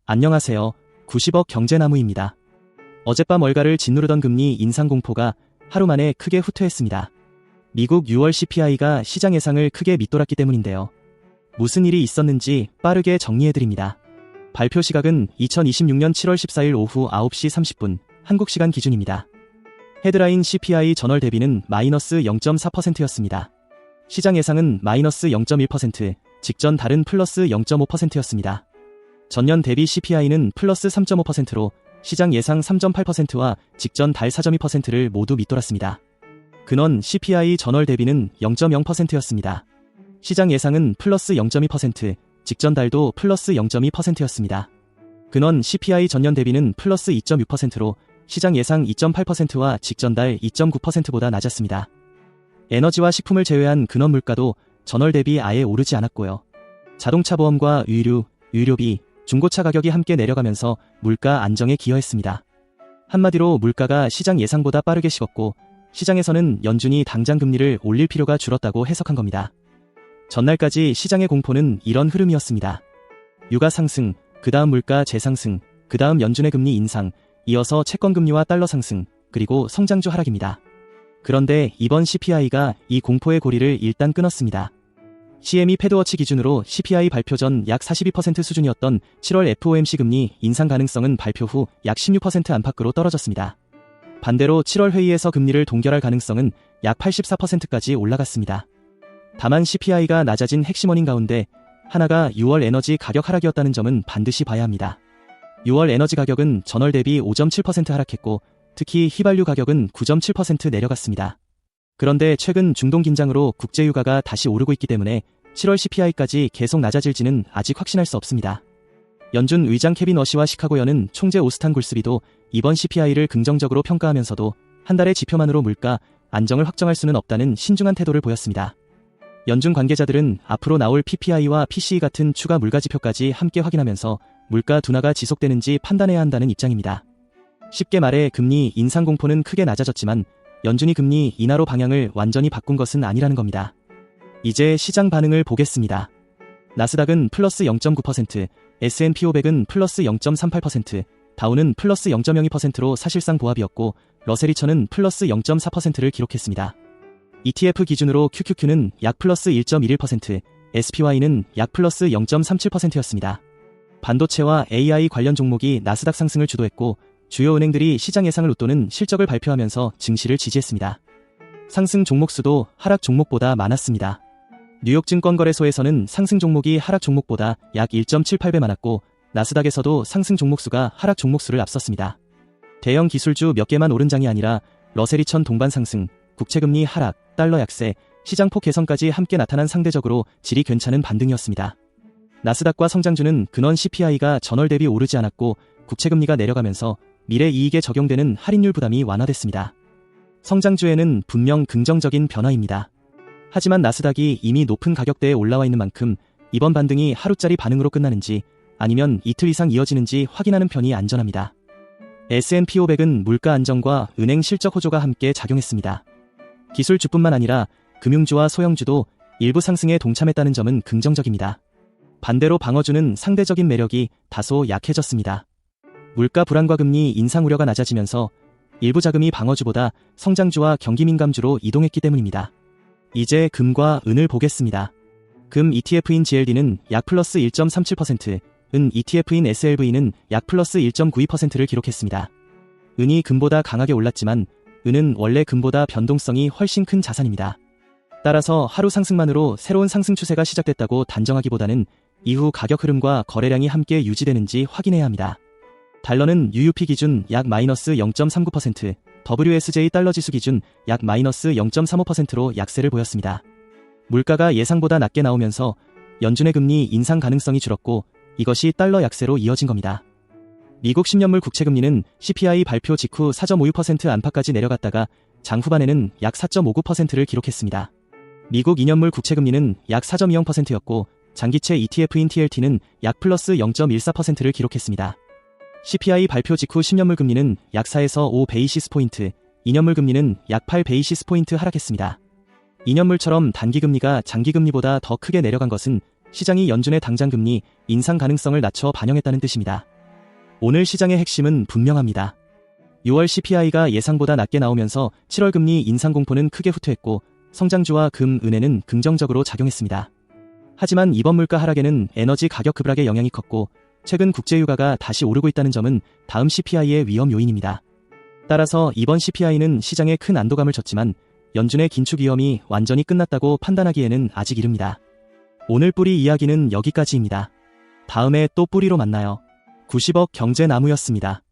안녕하세요. 90억 경제나무입니다. 어젯밤 월가를 짓누르던 금리 인상 공포가 하루 만에 크게 후퇴했습니다. 미국 6월 CPI가 시장 예상을 크게 밑돌았기 때문인데요. 무슨 일이 있었는지 빠르게 정리해드립니다. 발표 시각은 2026년 7월 14일 오후 9시 30분 한국시간 기준입니다. 헤드라인 CPI 전월 대비는 마이너스 0.4%였습니다. 시장 예상은 마이너스 0.1%, 직전 달은 플러스 0.5%였습니다. 전년 대비 CPI는 플러스 3.5%로 시장 예상 3.8%와 직전 달 4.2%를 모두 밑돌았습니다. 근원 CPI 전월 대비는 0.0%였습니다. 시장 예상은 플러스 0.2%, 직전 달도 플러스 0.2%였습니다. 근원 CPI 전년 대비는 플러스 2.6%로 시장 예상 2.8%와 직전 달 2.9%보다 낮았습니다. 에너지와 식품을 제외한 근원 물가도 전월 대비 아예 오르지 않았고요. 자동차 보험과 의류, 의료비, 중고차 가격이 함께 내려가면서 물가 안정에 기여했습니다. 한마디로 물가가 시장 예상보다 빠르게 식었고 시장에서는 연준이 당장 금리를 올릴 필요가 줄었다고 해석한 겁니다. 전날까지 시장의 공포는 이런 흐름이었습니다. 유가 상승, 그 다음 물가 재상승, 그 다음 연준의 금리 인상, 이어서 채권금리와 달러 상승, 그리고 성장주 하락입니다. 그런데 이번 CPI가 이 공포의 고리를 일단 끊었습니다. CME 패드워치 기준으로 CPI 발표 전 약 42% 수준이었던 7월 FOMC 금리 인상 가능성은 발표 후 약 16% 안팎으로 떨어졌습니다. 반대로 7월 회의에서 금리를 동결할 가능성은 약 84%까지 올라갔습니다. 다만 CPI가 낮아진 핵심 원인 가운데 하나가 6월 에너지 가격 하락이었다는 점은 반드시 봐야 합니다. 6월 에너지 가격은 전월 대비 5.7% 하락했고 특히 휘발유 가격은 9.7% 내려갔습니다. 그런데 최근 중동 긴장으로 국제 유가가 다시 오르고 있기 때문에 7월 CPI까지 계속 낮아질지는 아직 확신할 수 없습니다. 연준 의장 케빈 워시와 시카고연은 총재 오스탄 굴스비도 이번 CPI를 긍정적으로 평가하면서도 한 달의 지표만으로 물가 안정을 확정할 수는 없다는 신중한 태도를 보였습니다. 연준 관계자들은 앞으로 나올 PPI와 PCE 같은 추가 물가 지표까지 함께 확인하면서 물가 둔화가 지속되는지 판단해야 한다는 입장입니다. 쉽게 말해 금리 인상 공포는 크게 낮아졌지만 연준이 금리 인하로 방향을 완전히 바꾼 것은 아니라는 겁니다. 이제 시장 반응을 보겠습니다. 나스닥은 플러스 0.9%, S&P 500은 플러스 0.38%, 다우는 플러스 0.02%로 사실상 보합이었고 러셀2000은 플러스 0.4%를 기록했습니다. ETF 기준으로 QQQ는 약 플러스 1.11%, SPY는 약 플러스 0.37%였습니다. 반도체와 AI 관련 종목이 나스닥 상승을 주도했고 주요 은행들이 시장 예상을 웃도는 실적을 발표하면서 증시를 지지했습니다. 상승 종목 수도 하락 종목보다 많았습니다. 뉴욕 증권거래소에서는 상승 종목이 하락 종목보다 약 1.78배 많았고 나스닥에서도 상승 종목 수가 하락 종목 수를 앞섰습니다. 대형 기술주 몇 개만 오른 장이 아니라 러셀2000 동반 상승, 국채금리 하락, 달러 약세, 시장폭 개선까지 함께 나타난 상대적으로 질이 괜찮은 반등이었습니다. 나스닥과 성장주는 근원 CPI가 전월 대비 오르지 않았고 국채금리가 내려가면서 미래 이익에 적용되는 할인율 부담이 완화됐습니다. 성장주에는 분명 긍정적인 변화입니다. 하지만 나스닥이 이미 높은 가격대에 올라와 있는 만큼 이번 반등이 하루짜리 반응으로 끝나는지 아니면 이틀 이상 이어지는지 확인하는 편이 안전합니다. S&P 500은 물가 안정과 은행 실적 호조가 함께 작용했습니다. 기술주뿐만 아니라 금융주와 소형주도 일부 상승에 동참했다는 점은 긍정적입니다. 반대로 방어주는 상대적인 매력이 다소 약해졌습니다. 물가 불안과 금리 인상 우려가 낮아지면서 일부 자금이 방어주보다 성장주와 경기민감주로 이동했기 때문입니다. 이제 금과 은을 보겠습니다. 금 ETF인 GLD는 약 플러스 1.37%, 은 ETF인 SLV는 약 플러스 1.92%를 기록했습니다. 은이 금보다 강하게 올랐지만 은은 원래 금보다 변동성이 훨씬 큰 자산입니다. 따라서 하루 상승만으로 새로운 상승 추세가 시작됐다고 단정하기보다는 이후 가격 흐름과 거래량이 함께 유지되는지 확인해야 합니다. 달러는 UUP 기준 약 마이너스 0.39%, WSJ 달러 지수 기준 약 마이너스 0.35%로 약세를 보였습니다. 물가가 예상보다 낮게 나오면서 연준의 금리 인상 가능성이 줄었고 이것이 달러 약세로 이어진 겁니다. 미국 10년물 국채금리는 CPI 발표 직후 4.56% 안팎까지 내려갔다가 장 후반에는 약 4.59%를 기록했습니다. 미국 2년물 국채금리는 약 4.20%였고 장기채 ETF인 TLT는 약 플러스 0.14%를 기록했습니다. CPI 발표 직후 10년물 금리는 약 4에서 5 베이시스 포인트, 2년물 금리는 약 8 베이시스 포인트 하락했습니다. 2년물처럼 단기금리가 장기금리보다 더 크게 내려간 것은 시장이 연준의 당장 금리 인상 가능성을 낮춰 반영했다는 뜻입니다. 오늘 시장의 핵심은 분명합니다. 6월 CPI가 예상보다 낮게 나오면서 7월 금리 인상 공포는 크게 후퇴했고 성장주와 금, 은행은 긍정적으로 작용했습니다. 하지만 이번 물가 하락에는 에너지 가격 급락의 영향이 컸고 최근 국제유가가 다시 오르고 있다는 점은 다음 CPI의 위험 요인입니다. 따라서 이번 CPI는 시장에 큰 안도감을 줬지만 연준의 긴축 위험이 완전히 끝났다고 판단하기에는 아직 이릅니다. 오늘 뿌리 이야기는 여기까지입니다. 다음에 또 뿌리로 만나요. 90억 경제나무였습니다.